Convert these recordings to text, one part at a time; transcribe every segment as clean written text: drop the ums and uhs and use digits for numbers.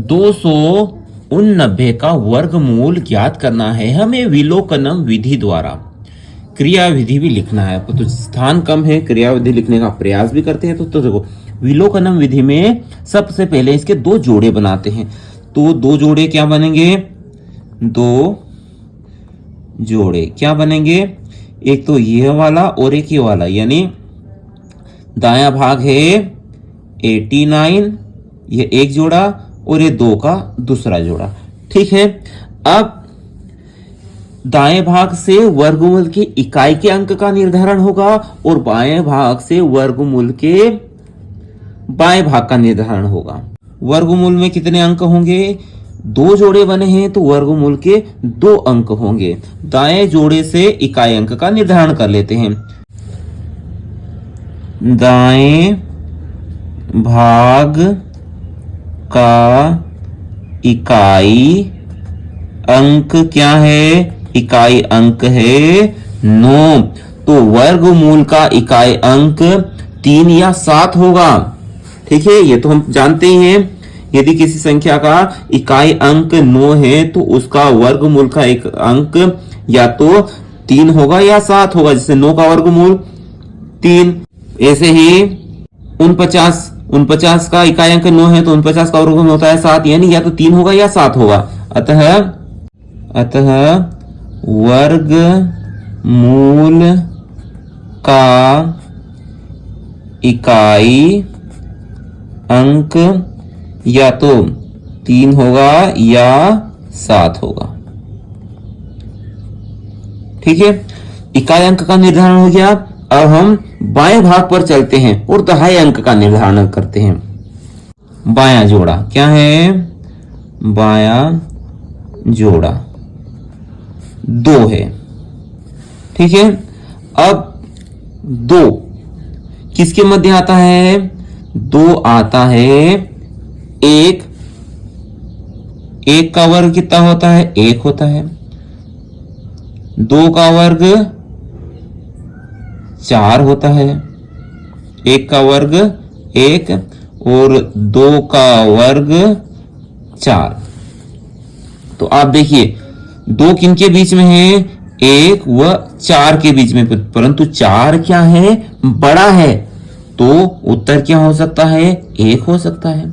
289 का वर्गमूल ज्ञात करना है हमें विलोकनम विधि द्वारा। क्रिया विधि भी लिखना है, तो स्थान कम है, क्रिया विधि लिखने का प्रयास भी करते हैं। तो देखो विलोकनम विधि में सबसे पहले इसके दो जोड़े बनाते हैं। तो दो जोड़े क्या बनेंगे, दो जोड़े क्या बनेंगे, एक तो ये वाला और एक ये वाला, यानी दायां भाग है 89, ये एक जोड़ा और ये 2 का दूसरा जोड़ा। ठीक है, अब दाएं भाग से वर्गमूल की इकाई के अंक का निर्धारण होगा और बाएं भाग से वर्गमूल के बाएं भाग का निर्धारण होगा। वर्गमूल में कितने अंक होंगे, 2 जोड़े बने हैं तो वर्गमूल के 2 अंक होंगे। दाएं जोड़े से इकाई अंक का निर्धारण कर लेते हैं। दाएं भाग का इकाई अंक क्या है, इकाई अंक है 9। तो वर्गमूल का इकाई अंक 3 या 7 होगा। ठीक है, ये तो हम जानते ही हैं। यदि किसी संख्या का इकाई अंक 9 है तो उसका वर्गमूल का एक अंक या तो 3 होगा या 7 होगा। जैसे 9 का वर्गमूल 3। ऐसे ही 49 का इकाई अंक 9 है तो 49 का वर्गमूल होता है 7, यानी या तो 3 होगा या 7 होगा। अतः वर्गमूल का इकाई अंक या तो 3 होगा या 7 होगा। ठीक है, इकाई अंक का निर्धारण हो गया। अब हम बाएं भाग पर चलते हैं और दहाई अंक का निर्धारण करते हैं। बायां जोड़ा क्या है, बायां जोड़ा 2 है। ठीक है, अब 2 किसके मध्य आता है, 2 आता है 1 का वर्ग कितना होता है, 1 होता है। 2 का वर्ग 4 होता है। 1 का वर्ग 1 और 2 का वर्ग 4। तो आप देखिए 2 किनके बीच में है, 1 व 4 के बीच में, परंतु 4 क्या है, बड़ा है। तो उत्तर क्या हो सकता है, 1 हो सकता है।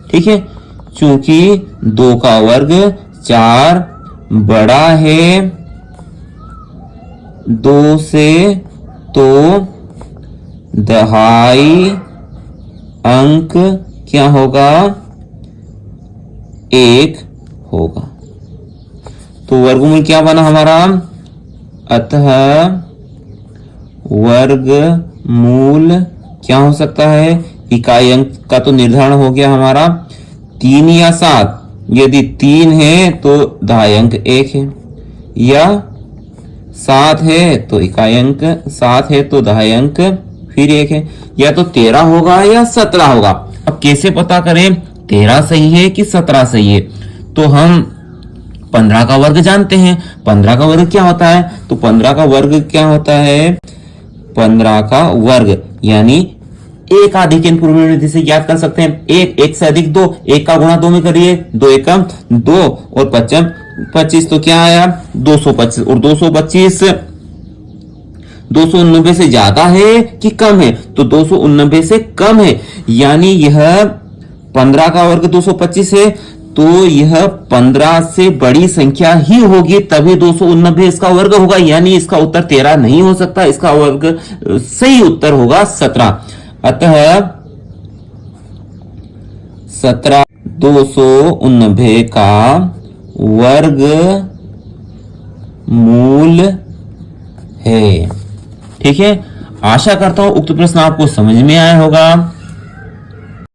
ठीक है, चूंकि 2 का वर्ग 4 बड़ा है 2 से, तो दहाई अंक क्या होगा, 1 होगा। तो वर्गमूल क्या बना हमारा, अतः वर्गमूल क्या हो सकता है, इकाई अंक का तो निर्धारण हो गया हमारा 3 या 7। यदि 3 है तो दहाई अंक 1 है, या 7 है तो इकाई अंक 7 है तो दहाई अंक फिर 1 है, या तो 13 होगा या 17 होगा। अब कैसे पता करें 13 सही है कि 17 सही है, तो हम 15 का वर्ग जानते हैं। 15 का वर्ग क्या होता है, तो 15 का वर्ग क्या होता है, 15 का वर्ग यानी 1 अधिक n पूर्व विधि से ज्ञात कर सकते हैं। 1 से अधिक 2, 1 का गुणा 2 में करिए, 2 एकम 2 और 25, तो क्या आया 225। और 225 289 से ज्यादा है कि कम है, तो 289 से कम है, यानी यह 15 का वर्ग 225 है, तो यह 15 से बड़ी संख्या ही होगी, तभी 289 इसका वर्ग होगा, यानी इसका उत्तर 13 नहीं हो सकता, इसका वर्ग सही उत्तर होगा 17। अतः 17 289 का वर्ग मूल है। ठीक है, आशा करता हूं उक्त प्रश्न आपको समझ में आया होगा।